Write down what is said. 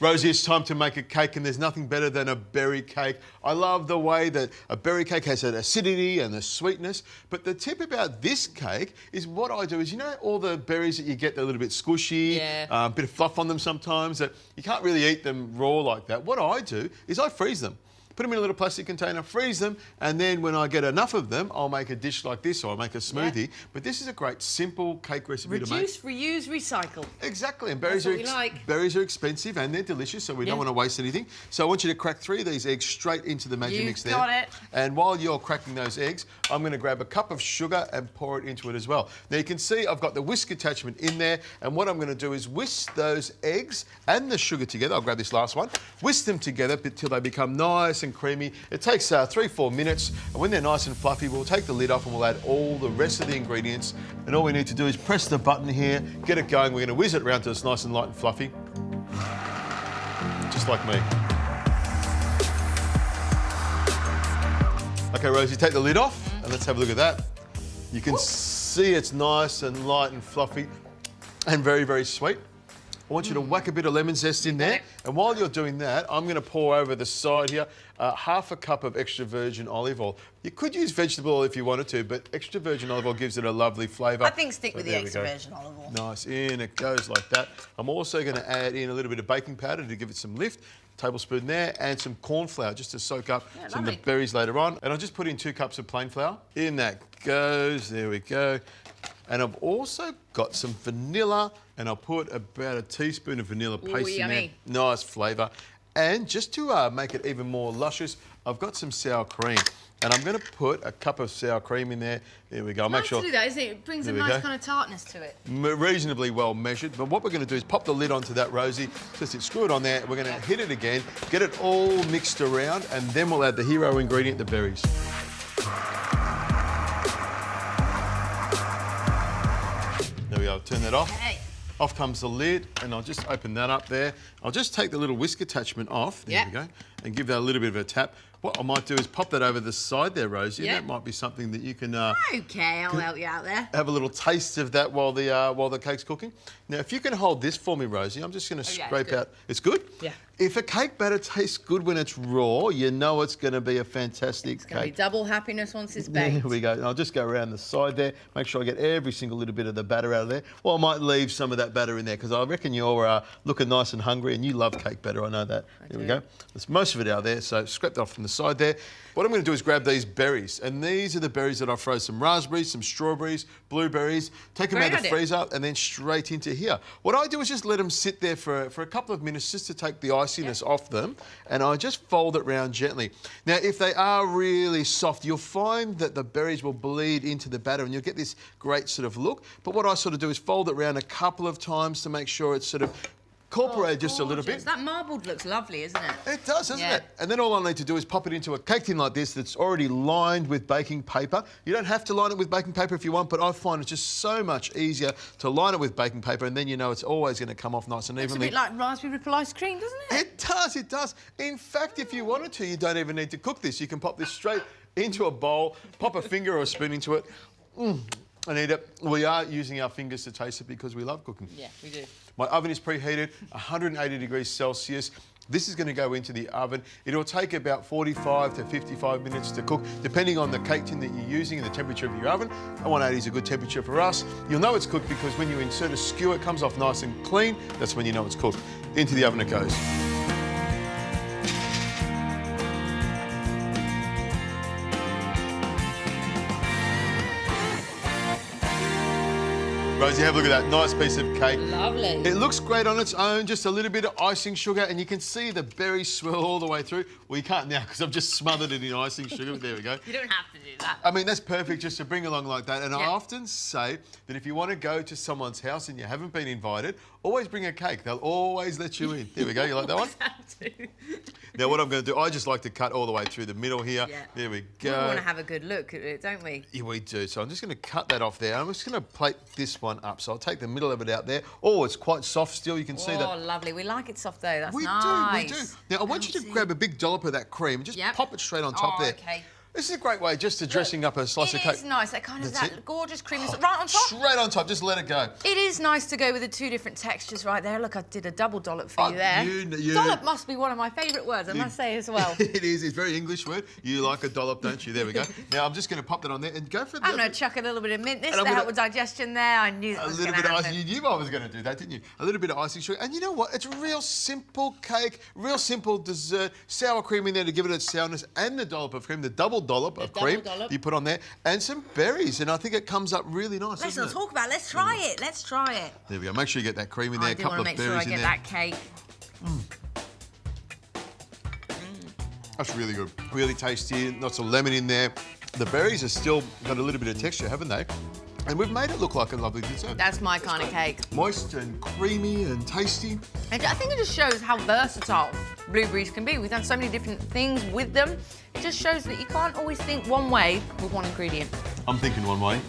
Rosie, it's time to make a cake, and there's nothing better than a berry cake. I love the way that a berry cake has an acidity and a sweetness, but the tip about this cake is what I do is, you know, all the berries that you get, they're a little bit squishy, a bit of fluff on them sometimes, that you can't really eat them raw like that. What I do is I freeze them. Put them in a little plastic container, freeze them, and then when I get enough of them, I'll make a dish like this, or I'll make a smoothie. Yeah. But this is a great, simple cake recipe to make. Reduce, reuse, recycle. Exactly, and berries are expensive and they're delicious, so we don't want to waste anything. So I want you to crack 3 of these eggs straight into the Maggi mix there. Got it. And while you're cracking those eggs, I'm going to grab a cup of sugar and pour it into it as well. Now you can see I've got the whisk attachment in there, and what I'm going to do is whisk those eggs and the sugar together. I'll grab this last one. Whisk them together until they become nice and creamy. It takes 3-4 minutes, and when they're nice and fluffy, we'll take the lid off and we'll add all the rest of the ingredients. And all we need to do is press the button here, get it going. We're going to whiz it around till it's nice and light and fluffy. Just like me. Okay, Rosie, take the lid off and let's have a look at that. You can see it's nice and light and fluffy and very, very sweet. I want you to whack a bit of lemon zest in there. And while you're doing that, I'm going to pour over the side here half a cup of extra virgin olive oil. You could use vegetable oil if you wanted to, but extra virgin olive oil gives it a lovely flavour. I think stick with the extra virgin olive oil. Nice, in it goes like that. I'm also going to add in a little bit of baking powder to give it some lift. Tablespoon there, and some corn flour just to soak up some of the berries later on. And I'll just put in 2 cups of plain flour. In that goes, there we go. And I've also got some vanilla, and I'll put about a teaspoon of vanilla paste in there. Nice flavour. And just to make it even more luscious, I've got some sour cream. And I'm going to put a cup of sour cream in there. There we go. I'll make sure. Nice to do that, isn't it? It brings a nice kind of tartness to it. Reasonably well measured. But what we're going to do is pop the lid onto that, Rosie. Just screw it on there. We're going to hit it again, get it all mixed around, and then we'll add the hero ingredient, the berries. There we go. Turn that off. Okay. Off comes the lid, and I'll just open that up there. I'll just take the little whisk attachment off. There we go. And give that a little bit of a tap. What I might do is pop that over the side there, Rosie. That might be something that you can... okay, I'll help you out there. Have a little taste of that while the cake's cooking. Now, if you can hold this for me, Rosie, I'm just going to scrape out... It's good? Yeah. If a cake batter tastes good when it's raw, you know it's going to be a fantastic cake. It's going to be double happiness once it's baked. There we go. And I'll just go around the side there, make sure I get every single little bit of the batter out of there. Well, I might leave some of that batter in there because I reckon you're looking nice and hungry and you love cake batter, I know that. There we go. There's most of it out there, so scrap that off from the side there. What I'm going to do is grab these berries, and these are the berries that I froze: some raspberries, some strawberries, blueberries. Take them out of the freezer and then straight into here. What I do is just let them sit there for a couple of minutes just to take the iciness off them, and I just fold it round gently. Now, if they are really soft, you'll find that the berries will bleed into the batter and you'll get this great sort of look. But what I sort of do is fold it round a couple of times to make sure it's sort of incorporate just a little bit. That marbled looks lovely, isn't it? It does, doesn't it? And then all I need to do is pop it into a cake tin like this that's already lined with baking paper. You don't have to line it with baking paper if you want, but I find it's just so much easier to line it with baking paper, and then you know it's always going to come off nice and evenly. It's a bit like raspberry ripple ice cream, doesn't it? It does, it does. In fact, if you wanted to, you don't even need to cook this. You can pop this straight into a bowl, pop a finger or a spoon into it, and eat it. We are using our fingers to taste it because we love cooking. Yeah, we do. My oven is preheated, 180 degrees Celsius. This is going to go into the oven. It'll take about 45 to 55 minutes to cook, depending on the cake tin that you're using and the temperature of your oven. 180 is a good temperature for us. You'll know it's cooked because when you insert a skewer, it comes off nice and clean. That's when you know it's cooked. Into the oven it goes. Rosie, have a look at that nice piece of cake. Lovely. It looks great on its own, just a little bit of icing sugar, and you can see the berries swirl all the way through. Well, you can't now because I've just smothered it in icing sugar, but there we go. You don't have to do that. I mean, that's perfect just to bring along like that. And I often say that if you want to go to someone's house and you haven't been invited, always bring a cake. They'll always let you in. There we go. You like that one? Now, what I'm going to do, I just like to cut all the way through the middle here. Yeah. There we go. We want to have a good look at it, don't we? Yeah, we do. So I'm just going to cut that off there. I'm just going to plate this one up. So I'll take the middle of it out there. Oh, it's quite soft still. You can see that. Oh, lovely. We like it soft, though. That's nice. We do. Now, I want you to grab a big dollop of that cream and just pop it straight on top there. Okay. This is a great way just to dressing up a slice of cake. It is nice. That kind of That's that it. gorgeous creaminess right on top. Straight on top. Just let it go. It is nice to go with the two different textures right there. Look, I did a double dollop for you there. you- Dollop must be one of my favourite words, I must say as well. It is. It's a very English word. You like a dollop, don't you? There we go. Now I'm just going to pop that on there and go for the. I'm going to chuck a little bit of mint this And I'm to help gonna- with digestion there. I knew that A was little going bit to of happen. icing. You knew I was going to do that, didn't you? A little bit of icing sugar. And you know what? It's a real simple cake, real simple dessert. Sour cream in there to give it its sourness, and the dollop of cream, the double dollop of double cream dollop. you put on there, and some berries. And I think it comes up really nice. Let's doesn't not it? talk about it. Let's try it. Let's try it. There we go. Make sure you get that cream in there, I a do couple want of to make sure I berries in get there. that cake. That's really good. Really tasty. Lots of lemon in there. The berries have still got a little bit of texture, haven't they? And we've made it look like a lovely dessert. That's my kind of cake. Moist and creamy and tasty. And I think it just shows how versatile blueberries can be. We've done so many different things with them. It just shows that you can't always think one way with one ingredient. I'm thinking one way.